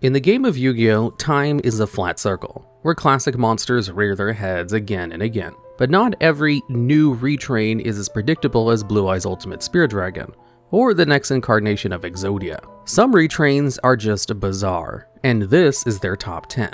In the game of Yu-Gi-Oh, time is a flat circle, where classic monsters rear their heads again and again. But not every new retrain is as predictable as Blue-Eye's Ultimate Spear Dragon, or the next incarnation of Exodia. Some retrains are just bizarre, and this is their top 10.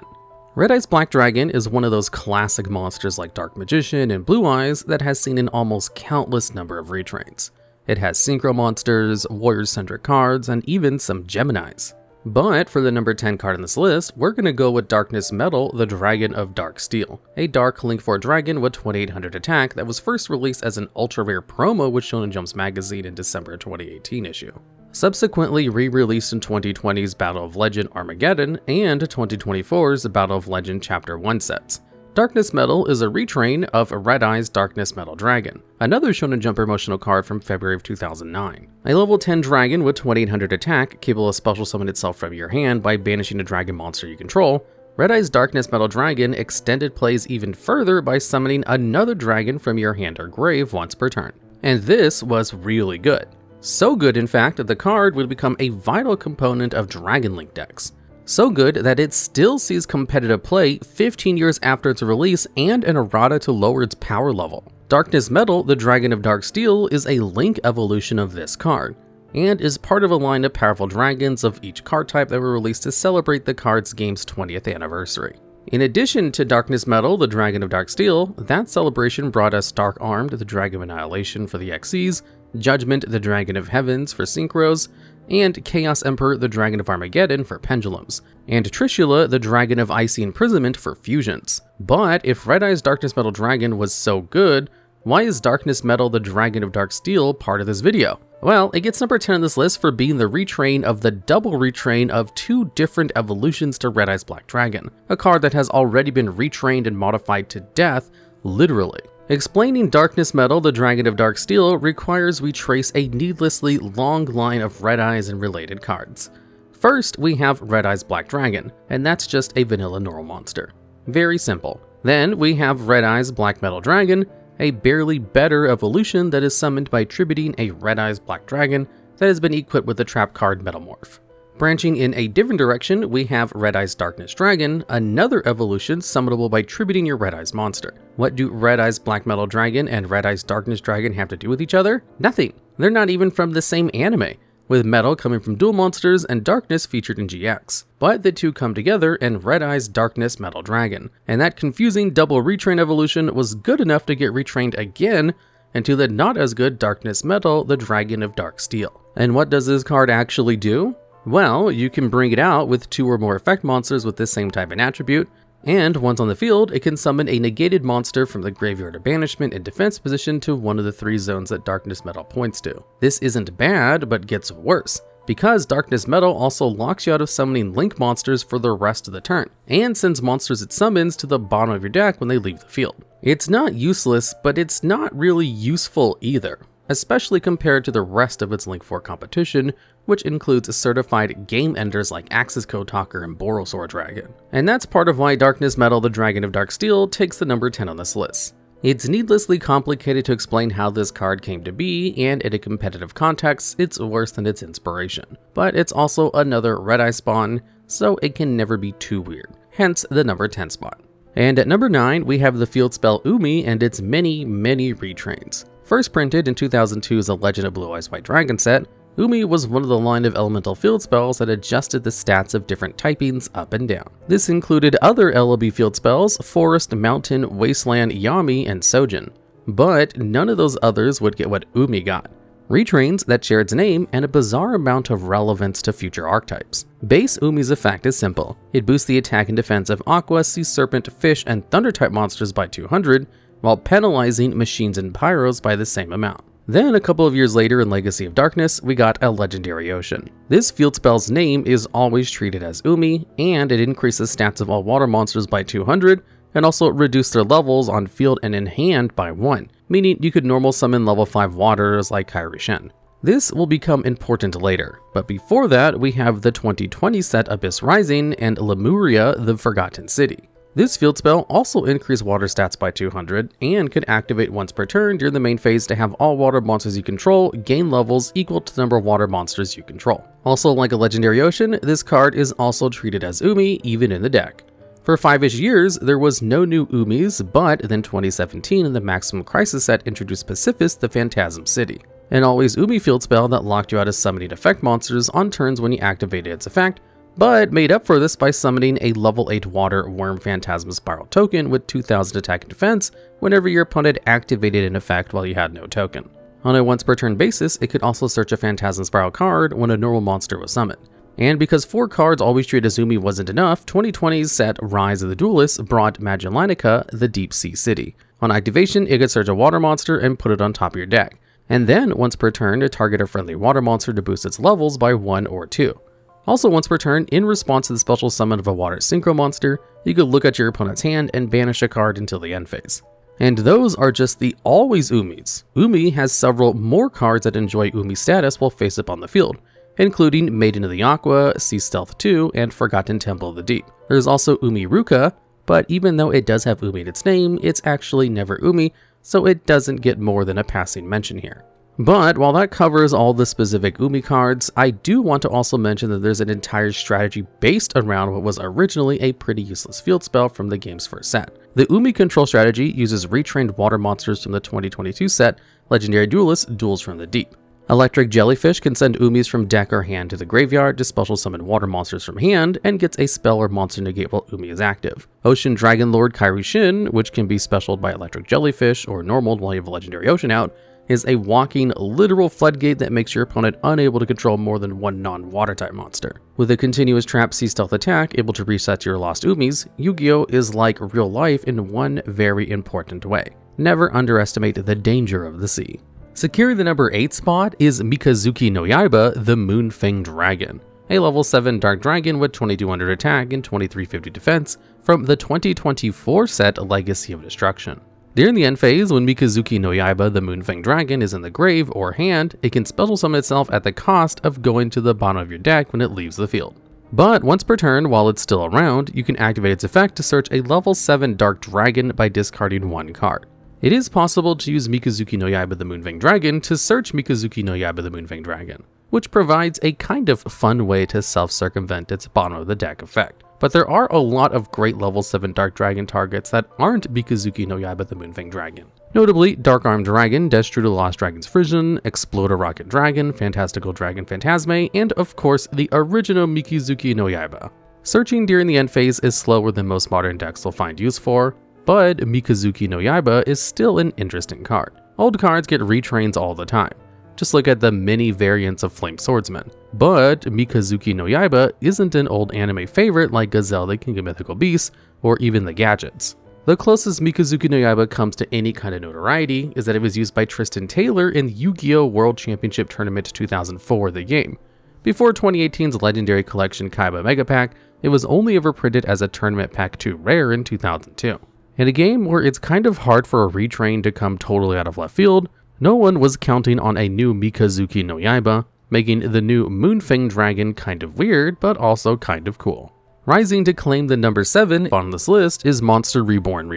Red-Eye's Black Dragon is one of those classic monsters like Dark Magician and Blue Eyes that has seen an almost countless number of retrains. It has synchro monsters, warrior-centric cards, and even some Geminis. But for the number 10 card on this list, we're going to go with Darkness Metal, the Dragon of Dark Steel, a dark Link 4 dragon with 2800 attack that was first released as an ultra-rare promo with Shonen Jump's magazine in December 2018 issue. Subsequently re-released in 2020's Battle of Legend Armageddon and 2024's Battle of Legend Chapter 1 sets. Darkness Metal is a retrain of Red-Eye's Darkness Metal Dragon, another Shonen Jump promotional card from February of 2009. A level 10 dragon with 2800 attack, capable of special summon itself from your hand by banishing a dragon monster you control, Red-Eye's Darkness Metal Dragon extended plays even further by summoning another dragon from your hand or grave once per turn. And this was really good. So good, in fact, that the card would become a vital component of Dragon Link decks. So good that it still sees competitive play 15 years after its release and an errata to lower its power level. Darkness Metal, the Dragon of Dark Steel, is a Link evolution of this card, and is part of a line of powerful dragons of each card type that were released to celebrate the card's game's 20th anniversary. In addition to Darkness Metal, the Dragon of Dark Steel, that celebration brought us Dark Armed, the Dragon of Annihilation for the XCs, Judgment, the Dragon of Heavens for Synchros, and Chaos Emperor, the Dragon of Armageddon for Pendulums, and Trishula, the Dragon of Icy Imprisonment for Fusions. But if Red-Eye's Darkness Metal Dragon was so good, why is Darkness Metal, the Dragon of Dark Steel part of this video? Well, it gets number 10 on this list for being the retrain of the double retrain of two different evolutions to Red-Eye's Black Dragon, a card that has already been retrained and modified to death, literally. Explaining Darkness Metal, the Dragon of Dark Steel, requires we trace a needlessly long line of Red-Eyes and related cards. First, we have Red-Eye's Black Dragon, and that's just a vanilla normal monster. Very simple. Then we have Red-Eye's Black Metal Dragon, a barely better evolution that is summoned by tributing a Red-Eye's Black Dragon that has been equipped with the trap card Metamorph. Branching in a different direction, we have Red-Eye's Darkness Dragon, another evolution summonable by tributing your Red-Eyes monster. What do Red-Eye's Black Metal Dragon and Red-Eye's Darkness Dragon have to do with each other? Nothing. They're not even from the same anime, with Metal coming from Duel Monsters and Darkness featured in GX. But the two come together in Red-Eye's Darkness Metal Dragon, and that confusing double retrain evolution was good enough to get retrained again into the not as good Darkness Metal, the Dragon of Dark Steel. And what does this card actually do? Well, you can bring it out with two or more effect monsters with this same type and attribute, and once on the field, it can summon a negated monster from the graveyard or banishment in defense position to one of the three zones that Darkness Metal points to. This isn't bad, but gets worse, because Darkness Metal also locks you out of summoning Link monsters for the rest of the turn, and sends monsters it summons to the bottom of your deck when they leave the field. It's not useless, but it's not really useful either, especially compared to the rest of its Link 4 competition, which includes certified game enders like Axis Code Talker and Borosaur Dragon. And that's part of why Darkness Metal, the Dragon of Dark Steel, takes the number 10 on this list. It's needlessly complicated to explain how this card came to be, and in a competitive context, it's worse than its inspiration. But it's also another Red-Eye spawn, so it can never be too weird, hence the number 10 spot. And at number 9, we have the field spell Umi and its many retrains. First printed in 2002 as a Legend of Blue Eyes White Dragon set, Umi was one of the line of elemental field spells that adjusted the stats of different typings up and down. This included other LOB field spells, Forest, Mountain, Wasteland, Yami, and Sojin. But none of those others would get what Umi got. Retrains that share its name and a bizarre amount of relevance to future archetypes. Base Umi's effect is simple. It boosts the attack and defense of Aqua, Sea Serpent, Fish, and Thunder type monsters by 200, while penalizing machines and pyros by the same amount. Then a couple of years later in Legacy of Darkness, we got a Legendary Ocean. This field spell's name is always treated as Umi, and it increases stats of all water monsters by 200, and also reduce their levels on field and in hand by 1, meaning you could normal summon level 5 waters like Kairi Shen. This will become important later, but before that we have the 2020 set Abyss Rising and Lemuria, the Forgotten City. This field spell also increased water stats by 200 and could activate once per turn during the main phase to have all water monsters you control gain levels equal to the number of water monsters you control. Also, like a Legendary Ocean, this card is also treated as Umi even in the deck. For 5-ish years, there was no new Umis, but then 2017 in the Maximum Crisis set introduced Pacifist the Phantasm City, an always Umi field spell that locked you out of summoning effect monsters on turns when you activated its effect, but made up for this by summoning a level 8 Water Worm Phantasm Spiral token with 2000 attack and defense whenever your opponent activated an effect while you had no token. On a once per turn basis, it could also search a Phantasm Spiral card when a normal monster was summoned. And because 4 cards always treated as Umi wasn't enough, 2020's set Rise of the Duelists brought Magellanic, the Deep Sea City. On activation, it could search a water monster and put it on top of your deck, and then once per turn to target a friendly water monster to boost its levels by 1 or 2. Also once per turn, in response to the special summon of a water synchro monster, you could look at your opponent's hand and banish a card until the end phase. And those are just the always Umis. Umi has several more cards that enjoy Umi status while face up on the field, including Maiden of the Aqua, Sea Stealth 2, and Forgotten Temple of the Deep. There's also Umi Ruka, but even though it does have Umi in its name, it's actually never Umi, so it doesn't get more than a passing mention here. But while that covers all the specific Umi cards, I do want to also mention that there's an entire strategy based around what was originally a pretty useless field spell from the game's first set. The Umi control strategy uses retrained water monsters from the 2022 set, Legendary Duelist Duels from the Deep. Electric Jellyfish can send Umis from deck or hand to the graveyard to special summon water monsters from hand and gets a spell or monster negate while Umi is active. Ocean Dragon Lord Kairyu-Shin, which can be specialed by Electric Jellyfish or normaled while you have a Legendary Ocean out, is a walking literal floodgate that makes your opponent unable to control more than one non-water type monster. With a continuous trap Sea Stealth attack able to reset your lost Umis, Yu-Gi-Oh is like real life in one very important way. Never underestimate the danger of the sea. Securing the number 8 spot is Mikazukinoyaiba, the Moon-Fang Dragon, a level 7 Dark Dragon with 2200 attack and 2350 defense from the 2024 set Legacy of Destruction. During the end phase, when Mikazukinoyaiba, the Moon-Fang Dragon, is in the grave or hand, it can special summon itself at the cost of going to the bottom of your deck when it leaves the field. But once per turn, while it's still around, you can activate its effect to search a level 7 Dark Dragon by discarding 1 card. It is possible to use Mikazukinoyaiba, the Moon-Fang Dragon to search Mikazukinoyaiba, the Moon-Fang Dragon, which provides a kind of fun way to self-circumvent its bottom of the deck effect. But there are a lot of great level 7 Dark Dragon targets that aren't Mikazukinoyaiba, the Moon-Fang Dragon. Notably, Dark Arm Dragon, Destru the Lost Dragon's Frisian, Exploder Rocket Dragon, Fantastical Dragon Phantasme, and of course the original Mikazukinoyaiba. Searching during the end phase is slower than most modern decks will find use for, but Mikazukinoyaiba is still an interesting card. Old cards get retrains all the time. Just look at the many variants of Flame Swordsman. But Mikazukinoyaiba isn't an old anime favorite like Gazelle the King of Mythical Beasts, or even the Gadgets. The closest Mikazukinoyaiba comes to any kind of notoriety is that it was used by Tristan Taylor in Yu-Gi-Oh! World Championship Tournament 2004, the game. Before 2018's Legendary Collection Kaiba Mega Pack, it was only ever printed as a Tournament Pack 2 Rare in 2002. In a game where it's kind of hard for a retrain to come totally out of left field, no one was counting on a new Mikazukinoyaiba, making the new Moon-Fang Dragon kind of weird, but also kind of cool. Rising to claim the number 7 on this list is Monster Reborn,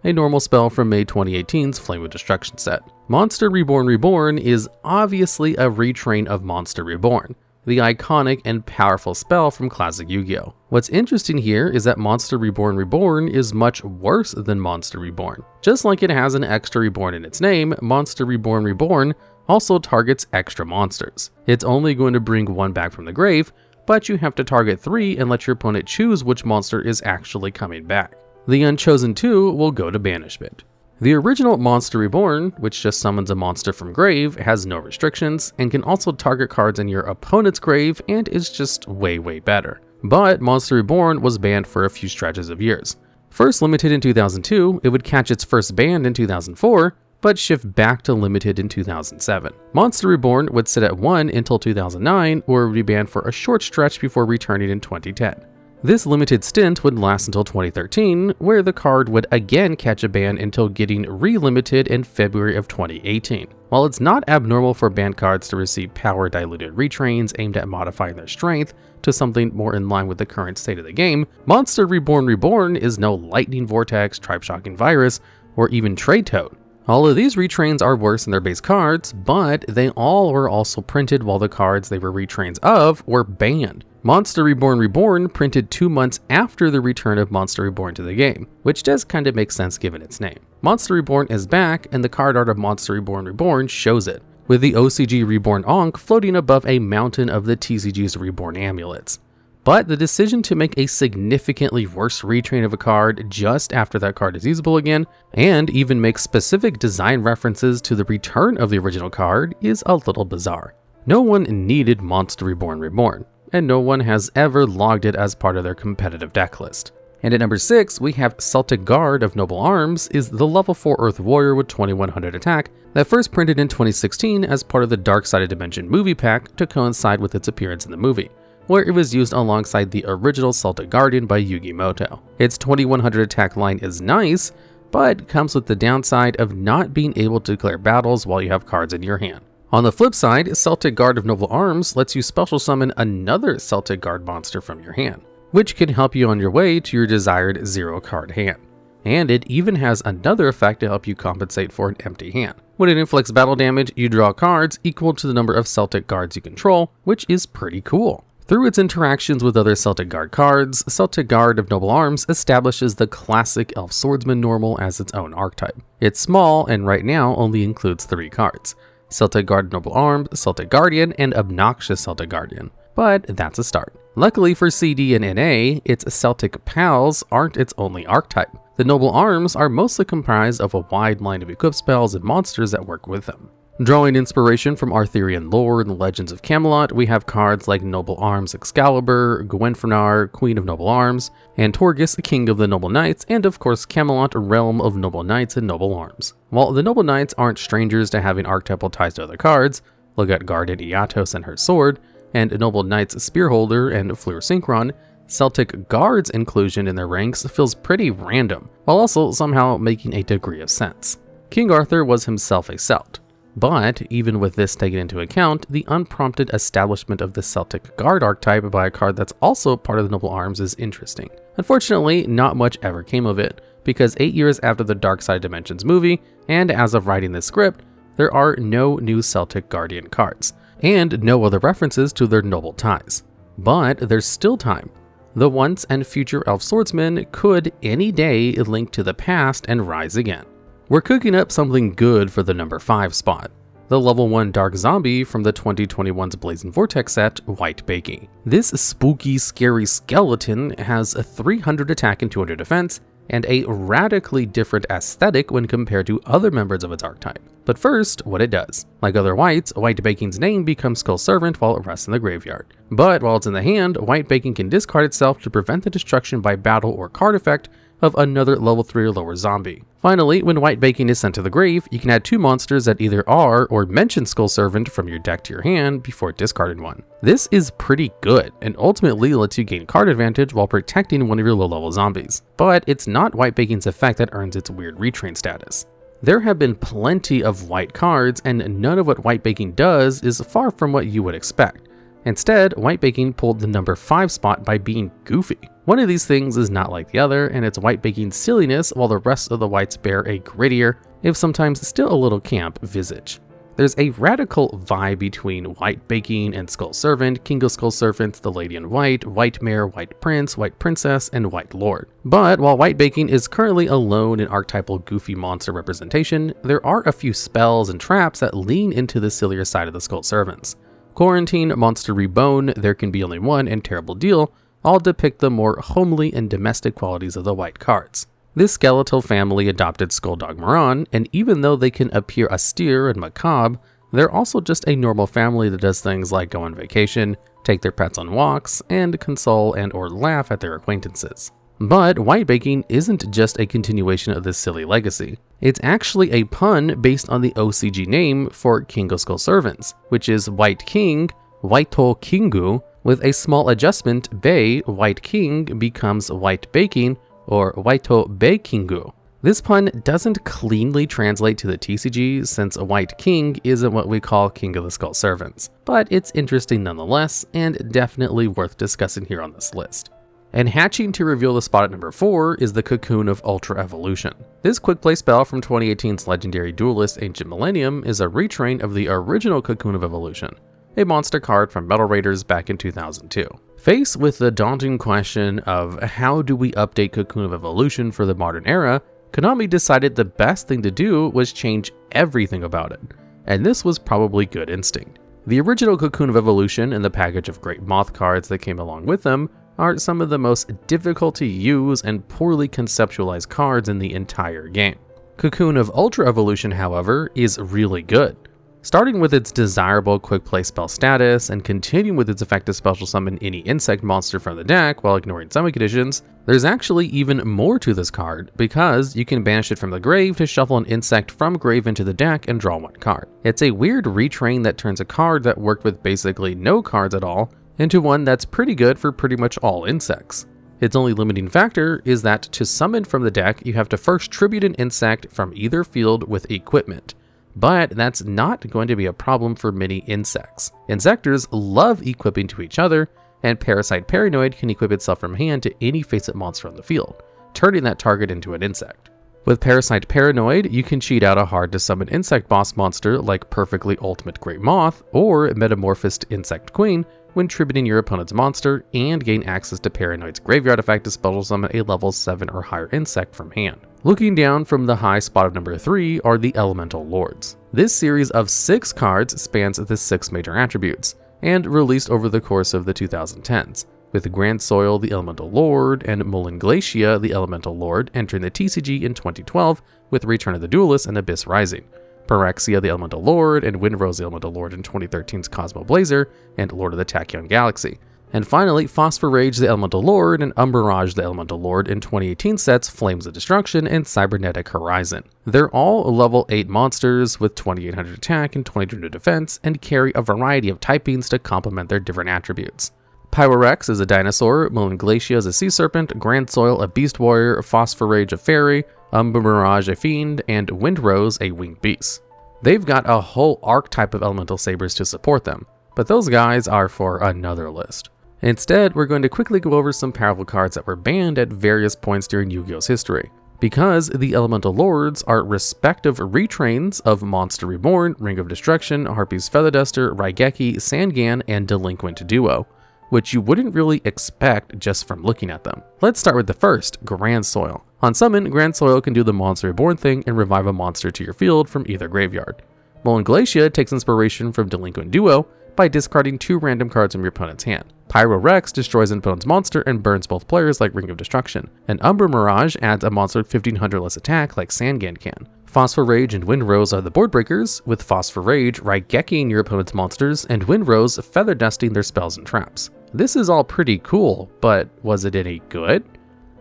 a normal spell from May 2018's Flame of Destruction set. Monster Reborn is obviously a retrain of Monster Reborn, the iconic and powerful spell from classic Yu-Gi-Oh! What's interesting here is that Monster Reborn is much worse than Monster Reborn. Just like it has an extra reborn in its name, Monster Reborn also targets extra monsters. It's only going to bring 1 back from the grave, but you have to target 3 and let your opponent choose which monster is actually coming back. The unchosen 2 will go to banishment. The original Monster Reborn, which just summons a monster from grave, has no restrictions and can also target cards in your opponent's grave and is just way better. But Monster Reborn was banned for a few stretches of years. First limited in 2002, it would catch its first ban in 2004, but shift back to limited in 2007. Monster Reborn would sit at 1 until 2009, or it would be banned for a short stretch before returning in 2010. This limited stint would last until 2013, where the card would again catch a ban until getting re-limited in February of 2018. While it's not abnormal for banned cards to receive power-diluted retrains aimed at modifying their strength to something more in line with the current state of the game, Monster Reborn is no Lightning Vortex, Tribe-Shocking Virus, or even Trade Toad. All of these retrains are worse than their base cards, but they all were also printed while the cards they were retrains of were banned. Monster Reborn printed 2 months after the return of Monster Reborn to the game, which does kind of make sense given its name. Monster Reborn is back, and the card art of Monster Reborn shows it, with the OCG Reborn Ankh floating above a mountain of the TCG's Reborn amulets. But the decision to make a significantly worse retrain of a card just after that card is usable again, and even make specific design references to the return of the original card, is a little bizarre. No one needed Monster Reborn, and no one has ever logged it as part of their competitive deck list. And at number 6, we have Celtic Guard of Noble Arms is the level 4 Earth Warrior with 2100 attack that first printed in 2016 as part of the Dark Side of Dimension movie pack to coincide with its appearance in the movie, where it was used alongside the original Celtic Guardian by Yugi Muto. Its 2100 attack line is nice, but comes with the downside of not being able to declare battles while you have cards in your hand. On the flip side, Celtic Guard of Noble Arms lets you special summon another Celtic Guard monster from your hand, which can help you on your way to your desired 0-card hand. And it even has another effect to help you compensate for an empty hand. When it inflicts battle damage, you draw cards equal to the number of Celtic Guards you control, which is pretty cool. Through its interactions with other Celtic Guard cards, Celtic Guard of Noble Arms establishes the classic Elf Swordsman normal as its own archetype. It's small and right now only includes 3 cards: Celtic Guard of Noble Arms, Celtic Guardian, and Obnoxious Celtic Guardian. But that's a start. Luckily for CD and NA, its Celtic Pals aren't its only archetype. The Noble Arms are mostly comprised of a wide line of equipped spells and monsters that work with them. Drawing inspiration from Arthurian lore and the legends of Camelot, we have cards like Noble Arms Excalibur, Gwenfrenar, Queen of Noble Arms, and Torghast, King of the Noble Knights, and of course Camelot, Realm of Noble Knights and Noble Arms. While the Noble Knights aren't strangers to having archetypal ties to other cards, look at Garden Iatos and her sword, and Noble Knight's Spearholder and Fleur Synchron, Celtic Guard's inclusion in their ranks feels pretty random, while also somehow making a degree of sense. King Arthur was himself a Celt. But even with this taken into account, the unprompted establishment of the Celtic Guard archetype by a card that's also part of the Noble Arms is interesting. Unfortunately, not much ever came of it, because 8 years after the Dark Side of Dimensions movie, and as of writing this script, there are no new Celtic Guardian cards, and no other references to their noble ties. But there's still time. The once and future Elf Swordsman could any day link to the past and rise again. We're cooking up something good for the number 5 spot. The level 1 Dark Zombie from the 2021's Blazing Vortex set, Wightbaking. This spooky, scary skeleton has a 300 attack and 200 defense, and a radically different aesthetic when compared to other members of its archetype. But first, what it does. Like other whites, Wightbaking's name becomes Skull Servant while it rests in the graveyard. But while it's in the hand, Wightbaking can discard itself to prevent the destruction by battle or card effect of another level 3 or lower zombie. Finally, when Wightbaking is sent to the grave, you can add 2 monsters that either are or mention Skull Servant from your deck to your hand before discarding one. This is pretty good, and ultimately lets you gain card advantage while protecting one of your low-level zombies. But it's not Wightbaking's effect that earns its weird retrain status. There have been plenty of white cards, and none of what Wightbaking does is far from what you would expect. Instead, Wightbaking pulled the number 5 spot by being goofy. One of these things is not like the other, and it's Wightbaking's silliness while the rest of the whites bear a grittier, if sometimes still a little camp, visage. There's a radical vibe between Wightbaking and Skull Servant, King of Skull Servants, the Lady in White, White Mare, White Prince, White Princess, and White Lord. But while Wightbaking is currently alone in archetypal goofy monster representation, there are a few spells and traps that lean into the sillier side of the Skull Servants. Quarantine, Monster Rebone, There Can Be Only One, and Terrible Deal all depict the more homely and domestic qualities of the white cards. This skeletal family adopted Skulldog Moran, and even though they can appear austere and macabre, they're also just a normal family that does things like go on vacation, take their pets on walks, and console and or laugh at their acquaintances. But Wightbaking isn't just a continuation of this silly legacy. It's actually a pun based on the OCG name for King of Skull Servants, which is White King, Waito Kingu. With a small adjustment, Bei, White King, becomes Wightbaking, or Waito Bei Kingu. This pun doesn't cleanly translate to the TCG since White King isn't what we call King of the Skull Servants, but it's interesting nonetheless and definitely worth discussing here on this list. And hatching to reveal the spot at number 4 is the Cocoon of Ultra Evolution. This quick play spell from 2018's legendary duelist Ancient Millennium is a retrain of the original Cocoon of Evolution, a monster card from Metal Raiders back in 2002. Faced with the daunting question of how do we update Cocoon of Evolution for the modern era, Konami decided the best thing to do was change everything about it, and this was probably good instinct. The original Cocoon of Evolution and the package of Great Moth cards that came along with them are some of the most difficult to use and poorly conceptualized cards in the entire game. Cocoon of Ultra Evolution, however, is really good. Starting with its desirable quick play spell status and continuing with its effective special summon any insect monster from the deck while ignoring summon conditions, there's actually even more to this card because you can banish it from the grave to shuffle an insect from grave into the deck and draw one card. It's a weird retrain that turns a card that worked with basically no cards at all into one that's pretty good for pretty much all insects. Its only limiting factor is that to summon from the deck, you have to first tribute an insect from either field with equipment. But that's not going to be a problem for many insects. Insectors love equipping to each other, and Parasite Paranoid can equip itself from hand to any face-up monster on the field, turning that target into an insect. With Parasite Paranoid, you can cheat out a hard-to-summon insect boss monster like Perfectly Ultimate Great Moth or Metamorphosed Insect Queen when tributing your opponent's monster and gain access to Paranoid's graveyard effect to special summon a level 7 or higher insect from hand. Looking down from the high spot of number 3 are the Elemental Lords. This series of 6 cards spans the 6 major attributes, and released over the course of the 2010s, with Grand Soil the Elemental Lord and Mullen Glacia the Elemental Lord entering the TCG in 2012 with Return of the Duelist and Abyss Rising, Pyrexia the Elemental Lord and Windrose the Elemental Lord in 2013's Cosmo Blazer and Lord of the Tachyon Galaxy. And finally, Phosphor Rage the Elemental Lord and Umbrage the Elemental Lord in 2018 sets Flames of Destruction and Cybernetic Horizon. They're all level 8 monsters with 2800 attack and 2200 defense and carry a variety of typings to complement their different attributes. Pyrorex is a dinosaur, Mullen Glacia is a sea serpent, Grand Soil a beast warrior, Phosphor Rage a fairy, Mirage a fiend, and Windrose a winged beast. They've got a whole archetype of elemental sabers to support them, but those guys are for another list. Instead, we're going to quickly go over some powerful cards that were banned at various points during Yu-Gi-Oh's history, because the Elemental Lords are respective retrains of Monster Reborn, Ring of Destruction, Harpy's Feather Duster, Raigeki, Sangan, and Delinquent Duo, which you wouldn't really expect just from looking at them. Let's start with the first, Grand Soil. On summon, Grand Soil can do the Monster Reborn thing and revive a monster to your field from either graveyard. Mullen Glacia takes inspiration from Delinquent Duo by discarding 2 random cards from your opponent's hand. Pyrorex destroys an opponent's monster and burns both players like Ring of Destruction, and Umbra Mirage adds a monster with 1500 less attack like Sangan can. Phosphor Rage and Windrose are the board breakers, with Phosphor Rage Raigeki your opponent's monsters and Windrose feather dusting their spells and traps. This is all pretty cool, but was it any good?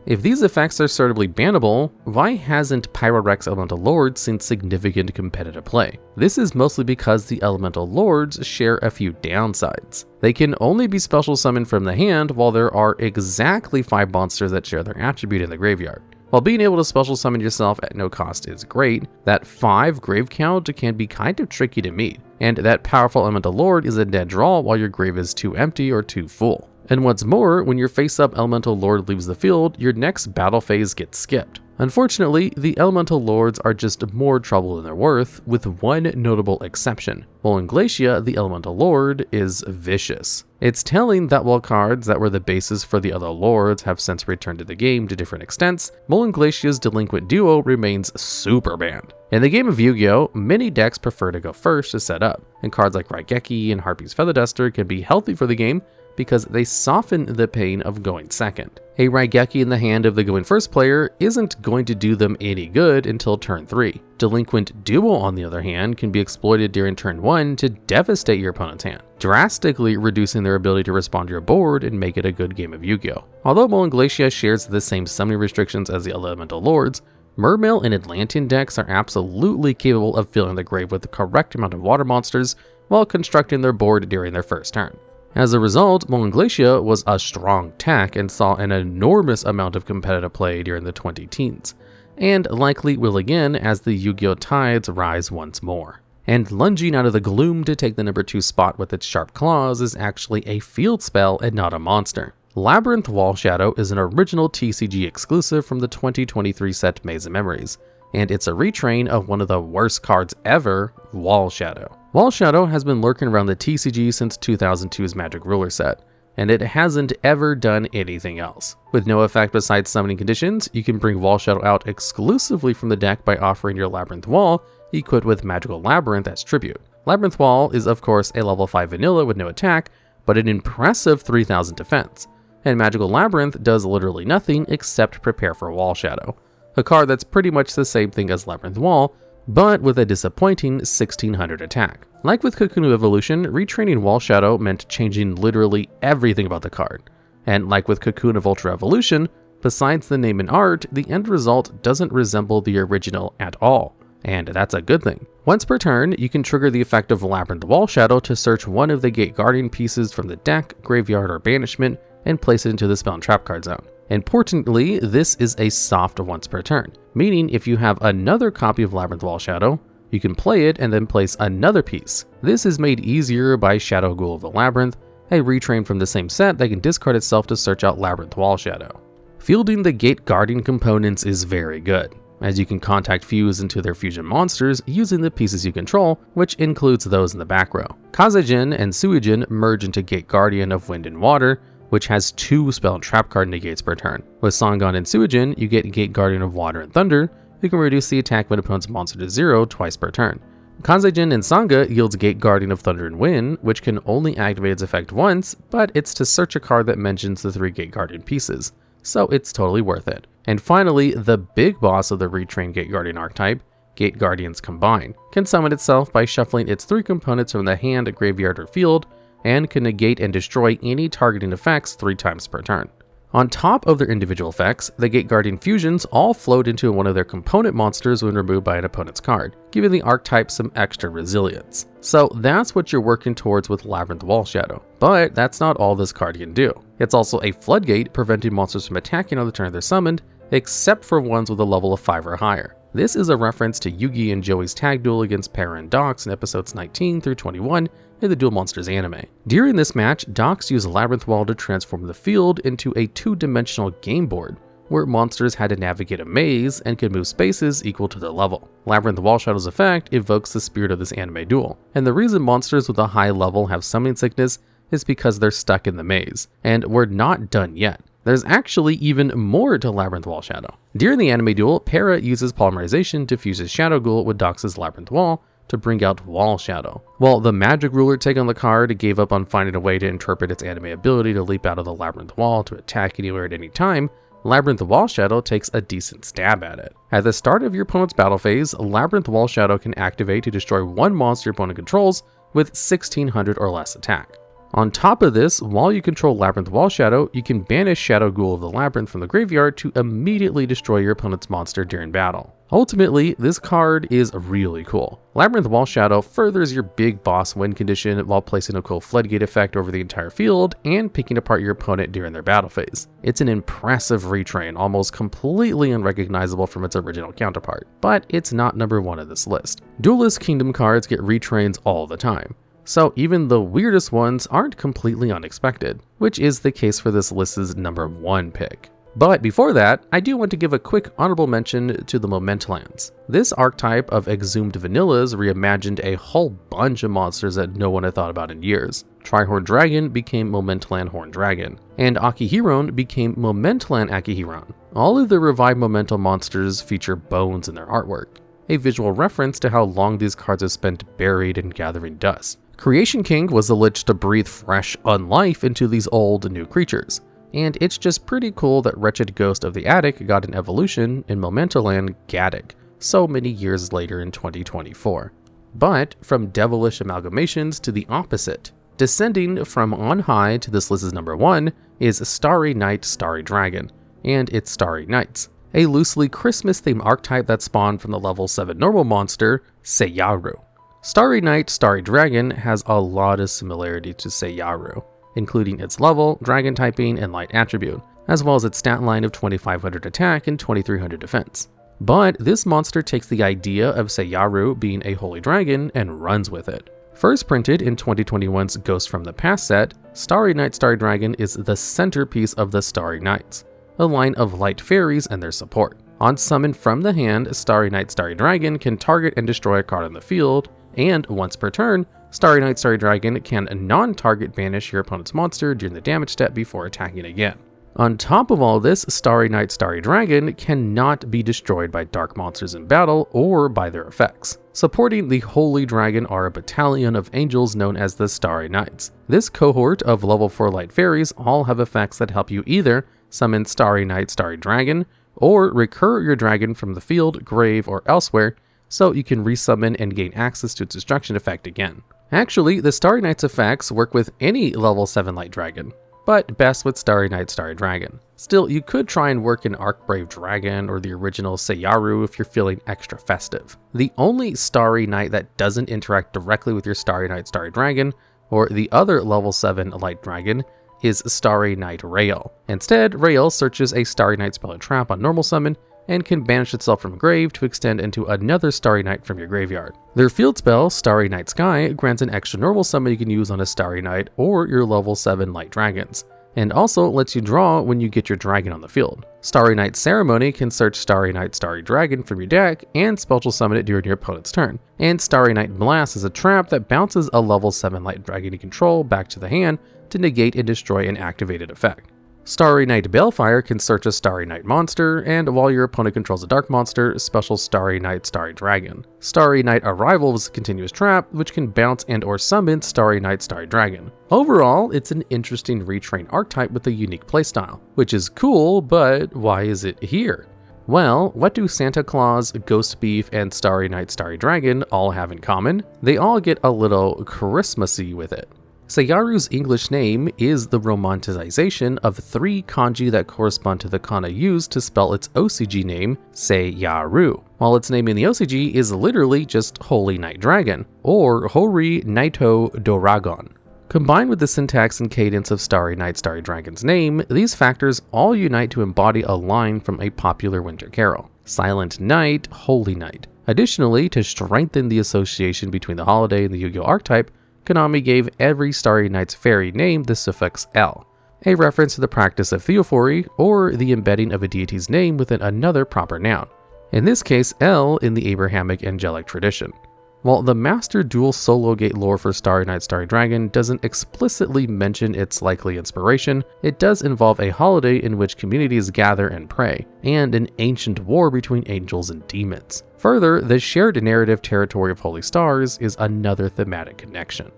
If these effects are assertively bannable, why hasn't Pyrorex Elemental Lords seen significant competitive play? This is mostly because the Elemental Lords share a few downsides. They can only be special summoned from the hand, while there are exactly 5 monsters that share their attribute in the graveyard. While being able to special summon yourself at no cost is great, that 5 grave count can be kind of tricky to meet, and that powerful Elemental Lord is a dead draw while your grave is too empty or too full. And what's more, when your face-up Elemental Lord leaves the field, your next battle phase gets skipped. Unfortunately, the Elemental Lords are just more trouble than they're worth, with one notable exception. Mullen Glacia, the Elemental Lord, is vicious. It's telling that while cards that were the basis for the other lords have since returned to the game to different extents, Mullen Glacia's Delinquent Duo remains super banned. In the game of Yu-Gi-Oh, many decks prefer to go first to set up, and cards like Raigeki and Harpy's Feather Duster can be healthy for the game, because they soften the pain of going second. A Raigeki in the hand of the going first player isn't going to do them any good until turn 3. Delinquent Duo, on the other hand, can be exploited during turn 1 to devastate your opponent's hand, drastically reducing their ability to respond to your board and make it a good game of Yu-Gi-Oh! Although Mullen Glacia shares the same summoning restrictions as the Elemental Lords, Mermail and Atlantean decks are absolutely capable of filling the grave with the correct amount of water monsters while constructing their board during their first turn. As a result, Molanglacia was a strong tech and saw an enormous amount of competitive play during the 2010s, and likely will again as the Yu-Gi-Oh! Tides rise once more. And lunging out of the gloom to take the number 2 spot with its sharp claws is actually a field spell and not a monster. Labyrinth Wall Shadow is an original TCG exclusive from the 2023 set Maze of Memories, and it's a retrain of one of the worst cards ever, Wall Shadow. Wall Shadow has been lurking around the TCG since 2002's Magic Ruler set, and it hasn't ever done anything else. With no effect besides summoning conditions, you can bring Wall Shadow out exclusively from the deck by offering your Labyrinth Wall equipped with Magical Labyrinth as tribute. Labyrinth Wall is of course a level 5 vanilla with no attack, but an impressive 3000 defense, and Magical Labyrinth does literally nothing except prepare for Wall Shadow, a card that's pretty much the same thing as Labyrinth Wall, but with a disappointing 1600 attack. Like with Cocoon Evolution, retraining Wall Shadow meant changing literally everything about the card, and like with Cocoon of Ultra Evolution, besides the name and art, the end result doesn't resemble the original at all. And that's a good thing. Once per turn, you can trigger the effect of Labyrinth Wall Shadow to search one of the Gate Guardian pieces from the deck, graveyard, or banishment and place it into the spell and trap card zone. Importantly, this is a soft once per turn, meaning if you have another copy of Labyrinth Wall Shadow, you can play it and then place another piece. This is made easier by Shadow Ghoul of the Labyrinth, a retrain from the same set that can discard itself to search out Labyrinth Wall Shadow. Fielding the Gate Guardian components is very good, as you can contact fuse into their fusion monsters using the pieces you control, which includes those in the back row. Kazejin and Suijin merge into Gate Guardian of Wind and Water, which has 2 spell and trap card negates per turn. With Songon and Suijin, you get Gate Guardian of Water and Thunder, who can reduce the attack of an opponent's monster to 0 twice per turn. Kazejin and Sanga yields Gate Guardian of Thunder and Wind, which can only activate its effect once, but it's to search a card that mentions the 3 Gate Guardian pieces, so it's totally worth it. And finally, the big boss of the retrained Gate Guardian archetype, Gate Guardians Combine, can summon itself by shuffling its 3 components from the hand, graveyard, or field, and can negate and destroy any targeting effects 3 times per turn. On top of their individual effects, the Gate Guardian fusions all float into one of their component monsters when removed by an opponent's card, giving the archetype some extra resilience. So that's what you're working towards with Labyrinth Wall Shadow. But that's not all this card can do. It's also a floodgate, preventing monsters from attacking on the turn they're summoned, except for ones with a level of 5 or higher. This is a reference to Yugi and Joey's tag duel against Para and Dox in episodes 19 through 21 in the Duel Monsters anime. During this match, Dox used Labyrinth Wall to transform the field into a 2-dimensional game board, where monsters had to navigate a maze and could move spaces equal to their level. Labyrinth Wall Shadow's effect evokes the spirit of this anime duel, and the reason monsters with a high level have summoning sickness is because they're stuck in the maze, and we're not done yet. There's actually even more to Labyrinth Wall Shadow. During the anime duel, Para uses polymerization to fuse his Shadow Ghoul with Dox's Labyrinth Wall to bring out Wall Shadow. While the Magic Ruler take on the card gave up on finding a way to interpret its anime ability to leap out of the Labyrinth Wall to attack anywhere at any time, Labyrinth Wall Shadow takes a decent stab at it. At the start of your opponent's battle phase, Labyrinth Wall Shadow can activate to destroy one monster your opponent controls with 1600 or less attack. On top of this, while you control Labyrinth Wall Shadow, you can banish Shadow Ghoul of the Labyrinth from the graveyard to immediately destroy your opponent's monster during battle. Ultimately, this card is really cool. Labyrinth Wall Shadow furthers your big boss win condition while placing a cool floodgate effect over the entire field and picking apart your opponent during their battle phase. It's an impressive retrain, almost completely unrecognizable from its original counterpart, but it's not number 1 on this list. Duelist Kingdom cards get retrains all the time, so even the weirdest ones aren't completely unexpected, which is the case for this list's number 1 pick. But before that, I do want to give a quick honorable mention to the Momentlands. This archetype of exhumed vanillas reimagined a whole bunch of monsters that no one had thought about in years. Trihorn Dragon became Momentland Horn Dragon, and Akihiron became Momentland Akihiron. All of the revived Momental monsters feature bones in their artwork, a visual reference to how long these cards have spent buried and gathering dust. Creation King was the lich to breathe fresh unlife into these old new creatures. And it's just pretty cool that Wretched Ghost of the Attic got an evolution in Momentoland Gaddock so many years later in 2024. But from devilish amalgamations to the opposite, descending from on high to this list's number 1 is Starry Night Starry Dragon and its Starry Nights, a loosely Christmas-themed archetype that spawned from the level 7 normal monster, Seiyaru. Starry Knight Starry Dragon has a lot of similarity to Seiyaru, including its level, dragon typing, and light attribute, as well as its stat line of 2500 attack and 2300 defense. But this monster takes the idea of Seiyaru being a holy dragon and runs with it. First printed in 2021's Ghost from the Past set, Starry Knight Starry Dragon is the centerpiece of the Starry Knights, a line of light fairies and their support. On summon from the hand, Starry Knight Starry Dragon can target and destroy a card on the field, and once per turn, Starry Knight Starry Dragon can non-target banish your opponent's monster during the damage step before attacking again. On top of all this, Starry Knight Starry Dragon cannot be destroyed by dark monsters in battle or by their effects. Supporting the Holy Dragon are a battalion of angels known as the Starry Knights. This cohort of level 4 light fairies all have effects that help you either summon Starry Knight Starry Dragon, or recur your dragon from the field, grave, or elsewhere, so you can resummon and gain access to its destruction effect again. Actually, the Starry Knight's effects work with any level 7 light dragon, but best with Starry Knight Starry Dragon. Still, you could try and work an Arcbrave Dragon or the original Seiyaru if you're feeling extra festive. The only Starry Knight that doesn't interact directly with your Starry Knight Starry Dragon, or the other level 7 light dragon, is Starry Knight Rael. Instead, Rael searches a Starry Knight spell or trap on normal summon, and can banish itself from grave to extend into another Starry Knight from your graveyard. Their field spell, Starry Night Sky, grants an extra normal summon you can use on a Starry Knight or your level 7 light dragons, and also lets you draw when you get your dragon on the field. Starry Night Ceremony can search Starry Night Starry Dragon from your deck and special summon it during your opponent's turn. And Starry Night Blast is a trap that bounces a level 7 light dragon you control back to the hand to negate and destroy an activated effect. Starry Night Balefire can search a Starry Night monster, and while your opponent controls a dark monster, special Starry Night Starry Dragon. Starry Night Arrival is a continuous trap, which can bounce and or summon Starry Night Starry Dragon. Overall, it's an interesting retrain archetype with a unique playstyle, which is cool, but why is it here? Well, what do Santa Claus, Ghost Beef, and Starry Night Starry Dragon all have in common? They all get a little Christmassy with it. Seiyaru's English name is the romanticization of 3 kanji that correspond to the kana used to spell its OCG name, Seiyaru, while its name in the OCG is literally just Holy Night Dragon, or Hori Naito Doragon. Combined with the syntax and cadence of Starry Night Starry Dragon's name, these factors all unite to embody a line from a popular winter carol, Silent Night, Holy Night. Additionally, to strengthen the association between the holiday and the Yu-Gi-Oh archetype, Konami gave every Starry Night's fairy name the suffix L, a reference to the practice of theophory, or the embedding of a deity's name within another proper noun, in this case L in the Abrahamic angelic tradition. While the Master Duel Solo Gate lore for Starry Night Starry Dragon doesn't explicitly mention its likely inspiration, it does involve a holiday in which communities gather and pray, and an ancient war between angels and demons. Further, the shared narrative territory of Holy Stars is another thematic connection.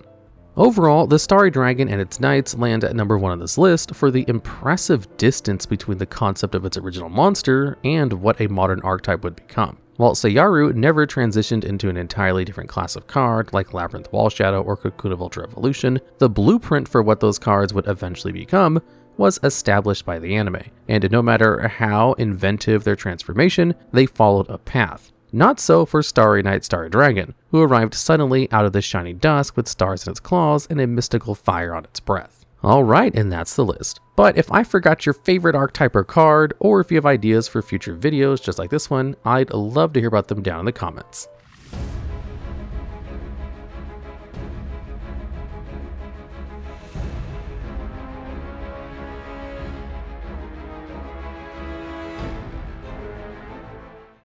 Overall, the Starry Dragon and its knights land at number 1 on this list for the impressive distance between the concept of its original monster and what a modern archetype would become. While Seiyaru never transitioned into an entirely different class of card like Labyrinth Wall Shadow or Cocoon of Ultra Evolution, the blueprint for what those cards would eventually become was established by the anime, and no matter how inventive their transformation, they followed a path. Not so for Starry Night Starry Dragon, who arrived suddenly out of the shiny dusk with stars in its claws and a mystical fire on its breath. Alright, and that's the list. But if I forgot your favorite archetype or card, or if you have ideas for future videos just like this one, I'd love to hear about them down in the comments.